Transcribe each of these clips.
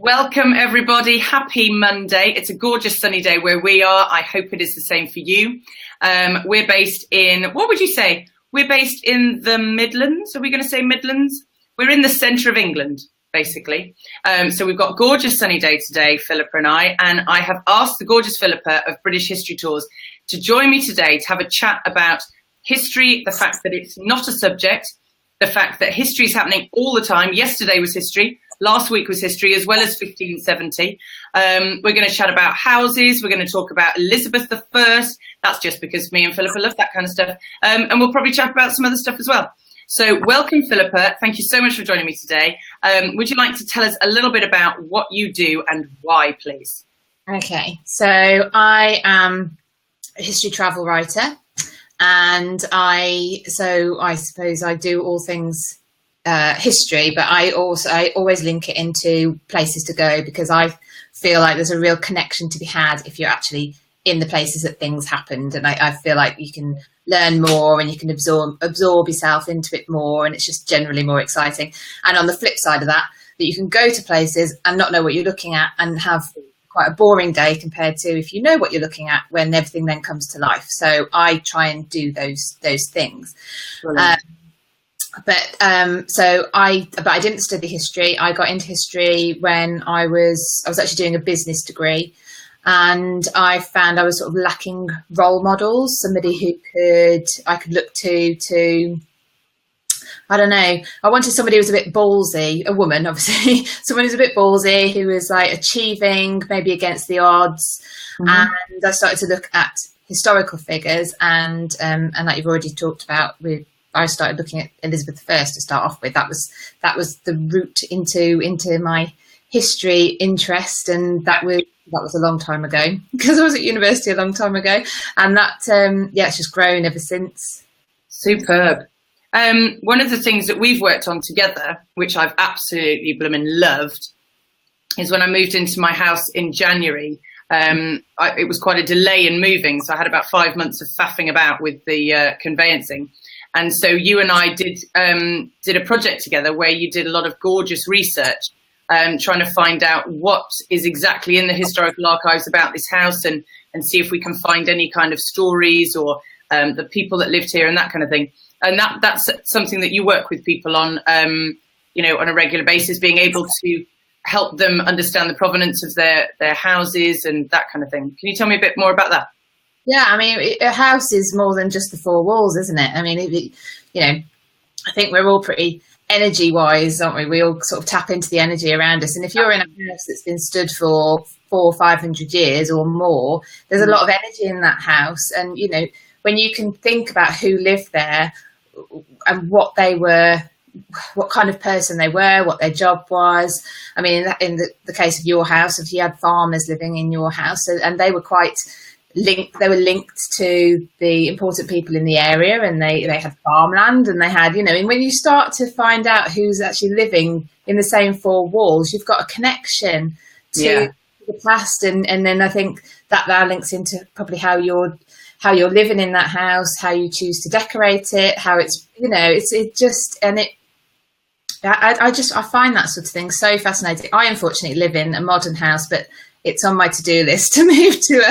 Welcome everybody. Happy Monday. It's a gorgeous sunny day where we are. I hope it is the same for you. We're based in, what would you say? We're based in the Midlands. Are we going to say Midlands? We're in the centre of England, basically. So we've got a gorgeous sunny day today, Philippa and I have asked the gorgeous Philippa of British History Tours to join me today to have a chat about history, the fact that it's not a subject, the fact that history is happening all the time. Yesterday was history. Last week was history, as well as 1570. We're going to chat about houses. We're going to talk about Elizabeth I. That's just because me and Philippa love that kind of stuff. And we'll probably chat about some other stuff as well. So welcome, Philippa. Thank you so much for joining me today. Would you like to tell us a little bit about what you do and why, please? Okay, so I am a history travel writer, and I suppose I do all things history, but I always link it into places to go, because I feel like there's a real connection to be had if you're actually in the places that things happened, and I feel like you can learn more and you can absorb yourself into it more, and it's just generally more exciting. And on the flip side of that you can go to places and not know what you're looking at and have quite a boring day compared to if you know what you're looking at, when everything then comes to life. So I try and do those things. But I didn't study history. I got into history when I was actually doing a business degree, and I found I was sort of lacking role models, somebody who I could look to, I don't know. I wanted somebody who was a bit ballsy, a woman, obviously, someone who's a bit ballsy, who was like achieving, maybe against the odds. Mm-hmm. And I started to look at historical figures, and like you've already talked about I started looking at Elizabeth I to start off with. That was the route into my history interest, and that was a long time ago, because I was at university a long time ago, and that it's just grown ever since. Superb. One of the things that we've worked on together, which I've absolutely blooming loved, is when I moved into my house in January. It was quite a delay in moving, so I had about 5 months of faffing about with the conveyancing. And so you and I did a project together where you did a lot of gorgeous research, trying to find out what is exactly in the historical archives about this house, and see if we can find any kind of stories or the people that lived here and that kind of thing. And that's something that you work with people on, on a regular basis, being able to help them understand the provenance of their houses and that kind of thing. Can you tell me a bit more about that? Yeah, I mean, a house is more than just the four walls, isn't it? I mean, I think we're all pretty energy-wise, aren't we? We all sort of tap into the energy around us. And if you're in a house that's been stood for 400 or 500 years or more, there's a lot of energy in that house. And, when you can think about who lived there and what they were, what kind of person they were, what their job was. I mean, in the case of your house, if you had farmers living in your house, and they were quite linked to the important people in the area, and they had farmland, and they had, and when you start to find out who's actually living in the same four walls, you've got a connection to the past, and then I think that now links into probably how you're living in that house, how you choose to decorate it, how it's, I find that sort of thing so fascinating. I unfortunately live in a modern house, but it's on my to-do list to move to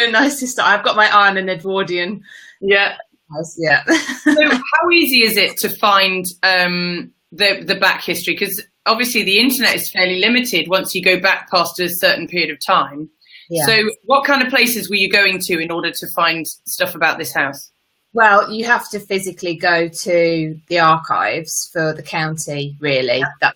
a nice sister. I've got my eye on an Edwardian house. Yeah. So how easy is it to find the back history? Because obviously the internet is fairly limited once you go back past a certain period of time. Yeah. So what kind of places were you going to in order to find stuff about this house? Well, you have to physically go to the archives for the county, really. Yeah.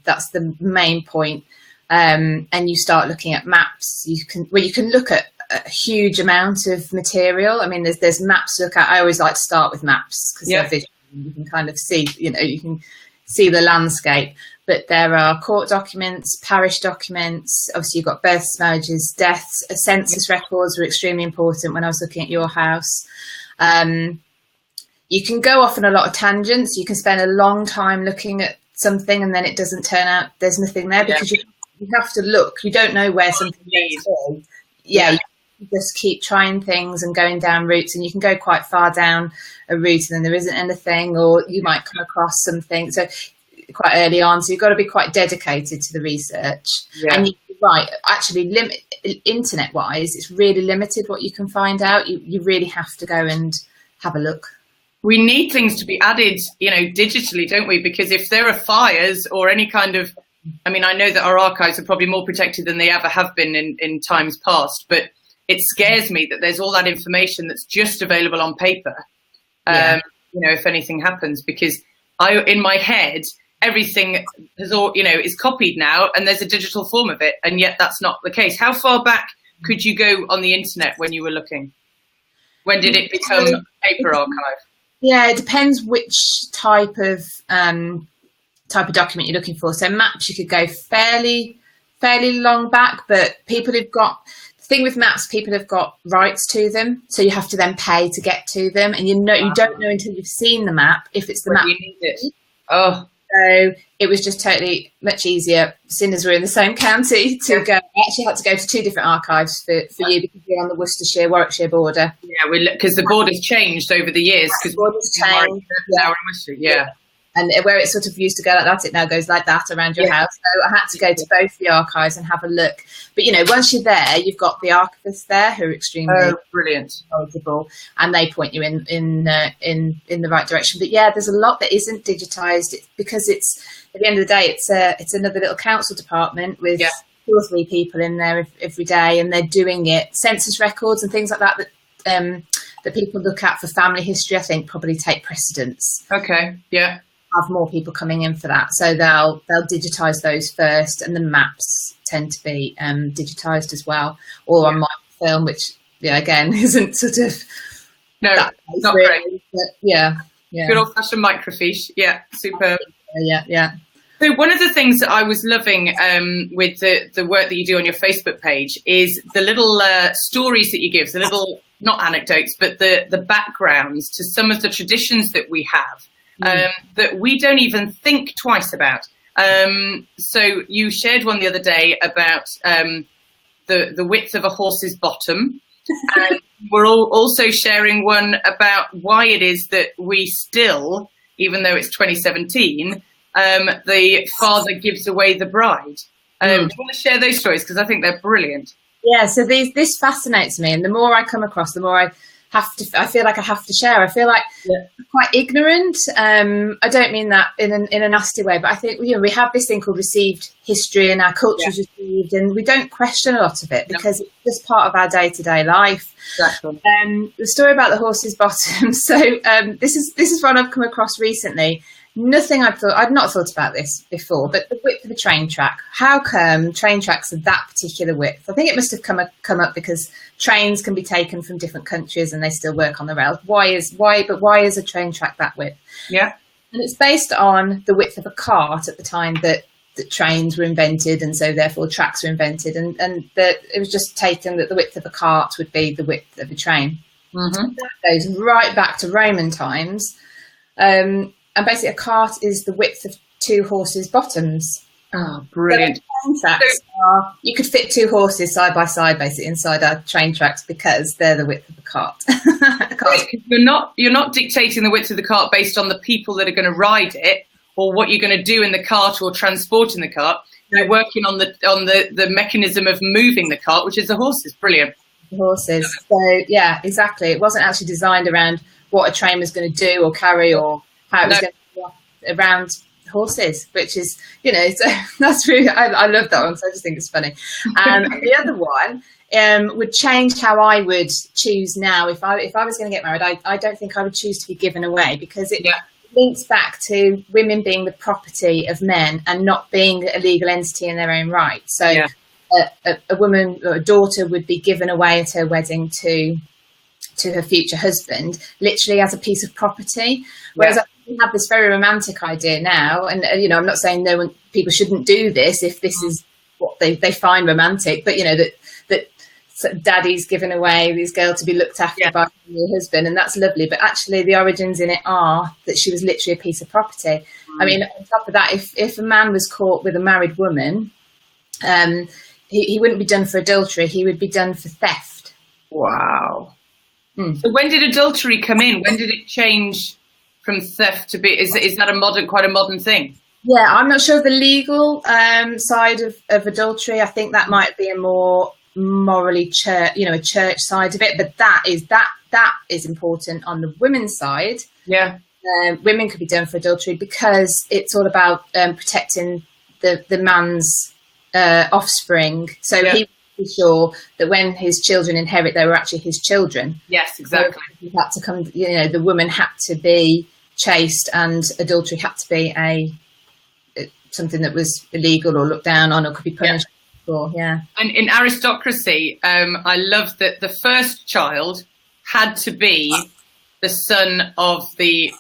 That's the main point. And you start looking at maps. You can look at a huge amount of material. I mean, there's maps to look at. I always like to start with maps, because they're visual. You can kind of see, you can see the landscape. But there are court documents, parish documents. Obviously, you've got births, marriages, deaths. Census records were extremely important when I was looking at your house. You can go off on a lot of tangents. You can spend a long time looking at something, and then it doesn't turn out there's nothing there, because you have to look. You don't know where something is. You just keep trying things and going down routes, and you can go quite far down a route and then there isn't anything, or you might come across something. So quite early on, so you've got to be quite dedicated to the research. Yeah. And you're right, actually, internet wise, it's really limited what you can find out. You really have to go and have a look. We need things to be added, you know, digitally, don't we? Because if there are fires or any kind of, I mean, I know that our archives are probably more protected than they ever have been in times past, but it scares me that there's all that information that's just available on paper. Yeah. You know, if anything happens, because in my head, everything has all, you know, is copied now, and there's a digital form of it, and yet that's not the case. How far back could you go on the internet when you were looking? When did it become a paper archive? Yeah, it depends which type of document you're looking for. So maps, you could go fairly long back, but people who've got, the thing with maps, people have got rights to them, so you have to then pay to get to them, and you don't know until you've seen the map if it's the map you need it. Oh. So it was just totally much easier, seeing as we're in the same county, to go. I actually had to go to 2 different archives for you, because you're on the Worcestershire-Warwickshire border. Yeah, because the border's changed over the years. Because border's changed. Now in Worcester, yeah. And where it sort of used to go like that, it now goes like that around your house. So I had to go to both the archives and have a look. But, you know, once you're there, you've got the archivists there who are extremely brilliant, knowledgeable, and they point you in the right direction. But yeah, there's a lot that isn't digitised, because it's, at the end of the day, it's another little council department with 2 or 3 people in there every day, and they're doing it. Census records and things like that that people look at for family history, I think, probably take precedence. Okay, yeah. Have more people coming in for that, so they'll digitise those first, and the maps tend to be digitised as well, or on microfilm, which again isn't sort of not really, great. But yeah. Good old fashioned microfiche, superb. Yeah. So one of the things that I was loving with the work that you do on your Facebook page is the little stories that you give, the little, not anecdotes, but the backgrounds to some of the traditions that we have. That we don't even think twice about. So you shared one the other day about the width of a horse's bottom. And we're also sharing one about why it is that we still, even though it's 2017, the father gives away the bride. Do you want to share those stories? Because I think they're brilliant. Yeah, so this fascinates me. And the more I come across, the more I feel like I have to share. I feel like I'm quite ignorant. I don't mean that in a nasty way, but I think, you know, we have this thing called received history, and our culture is received, and we don't question a lot of it because it's just part of our day-to-day life. Exactly. The story about the horse's bottom. So this is one I've come across recently. I'd not thought about this before, but the width of a train track. How come train tracks are that particular width? I think it must have come up because trains can be taken from different countries and they still work on the rails. Why is a train track that width? Yeah. And it's based on the width of a cart at the time that trains were invented, and so therefore tracks were invented, and that it was just taken that the width of a cart would be the width of a train. Mm-hmm. That goes right back to Roman times. And basically, a cart is the width of 2 horses' bottoms. Oh, brilliant! You could fit 2 horses side by side, basically, inside our train tracks, because they're the width of the cart. You're not dictating the width of the cart based on the people that are going to ride it, or what you're going to do in the cart or transport in the cart. You're working on the mechanism of moving the cart, which is the horses. Brilliant. The horses. So yeah, exactly. It wasn't actually designed around what a train was going to do or carry, or how it was going to be around horses, which is, you know, so that's really, I love that one, so I just think it's funny. And the other one would change how I would choose now. If I was going to get married, I don't think I would choose to be given away, because it links back to women being the property of men and not being a legal entity in their own right. So a woman or a daughter would be given away at her wedding to her future husband, literally as a piece of property. Whereas I have this very romantic idea now, and you know, I'm not saying people shouldn't do this if this is what they find romantic, but you know, that daddy's given away this girl to be looked after by her husband, and that's lovely. But actually, the origins in it are that she was literally a piece of property. I mean, on top of that, if a man was caught with a married woman, he wouldn't be done for adultery; he would be done for theft. Wow. So when did adultery come in? When did it change from theft to be? Is that quite a modern thing? Yeah, I'm not sure of the legal side of adultery. I think that might be a more morally church, a church side of it. But that is important on the women's side. Yeah. Women could be done for adultery because it's all about protecting the man's offspring. So he would be sure that when his children inherit, they were actually his children. Yes, exactly. So he had to come. The woman had to be chaste, and adultery had to be something that was illegal or looked down on or could be punished for. Yeah. And in aristocracy, I love that the first child had to be the son of the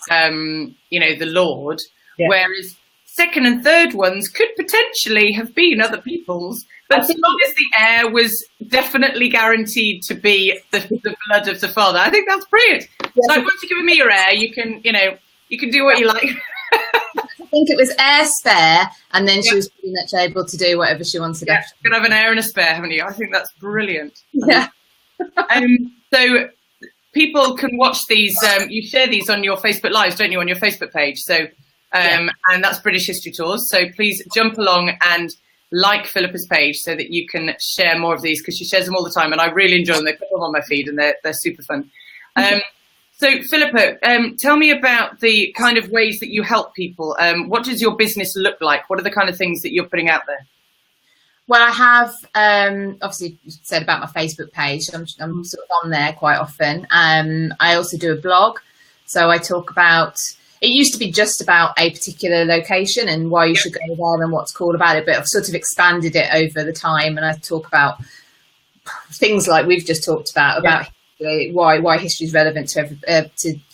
lord, whereas second and third ones could potentially have been other people's, but as long as the heir was definitely guaranteed to be the blood of the father. I think that's brilliant. So once you've given me your heir, you can do what you like. I think it was heir spare, and then she was pretty much able to do whatever she wanted. Yeah, you could have an heir and a spare, haven't you? I think that's brilliant. Yeah. So people can watch these. You share these on your Facebook Lives, don't you? On your Facebook page. So, and that's British History Tours. So please jump along and like Philippa's page so that you can share more of these, because she shares them all the time, and I really enjoy them. They put them on my feed, and they're super fun. So Philippa, tell me about the kind of ways that you help people. What does your business look like? What are the kind of things that you're putting out there? Well, I have obviously said about my Facebook page. I'm sort of on there quite often. I also do a blog, so I talk about. It used to be just about a particular location and why you should go there and what's cool about it, but I've sort of expanded it over the time, and I talk about things like we've just talked about why history is relevant to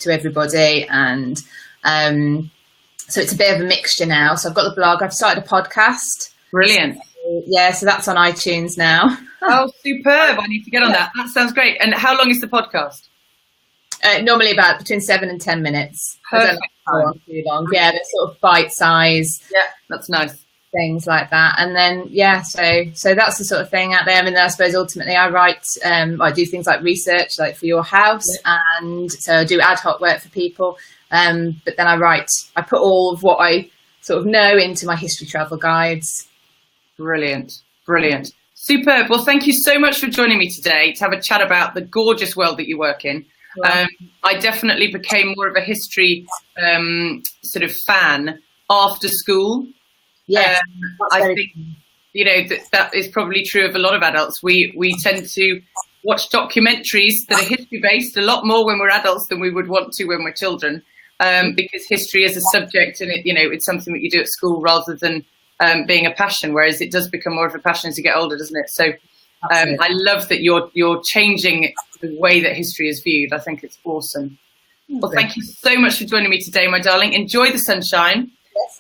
everybody, and so it's a bit of a mixture now. So I've got the blog. I've started a podcast. Brilliant. So that's on iTunes now. Oh, superb. I need to get on that. That sounds great. And how long is the podcast? Normally about between 7 and 10 minutes. Perfect. I don't go on too long. Yeah, they're sort of bite size. Yeah, that's nice. Things like that. And then, so that's the sort of thing out there. I mean, I suppose ultimately I write, I do things like research, like for your house. And so I do ad hoc work for people. But then I put all of what I sort of know into my history travel guides. Brilliant. Brilliant. Superb. Well, thank you so much for joining me today to have a chat about the gorgeous world that you work in. I definitely became more of a history sort of fan after school. Yes, I think that is probably true of a lot of adults. We tend to watch documentaries that are history based a lot more when we're adults than we would want to when we're children, because history is a subject, and it's something that you do at school rather than being a passion. Whereas it does become more of a passion as you get older, doesn't it? So I love that you're changing the way that history is viewed. I think it's awesome. Well, thank you so much for joining me today, my darling. Enjoy the sunshine.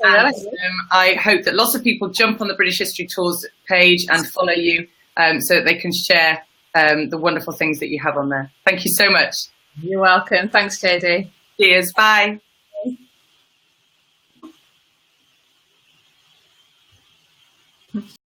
Yes, I hope that lots of people jump on the British History Tours page and follow you so that they can share the wonderful things that you have on there. Thank you so much. You're welcome. Thanks, JD. Cheers. Bye.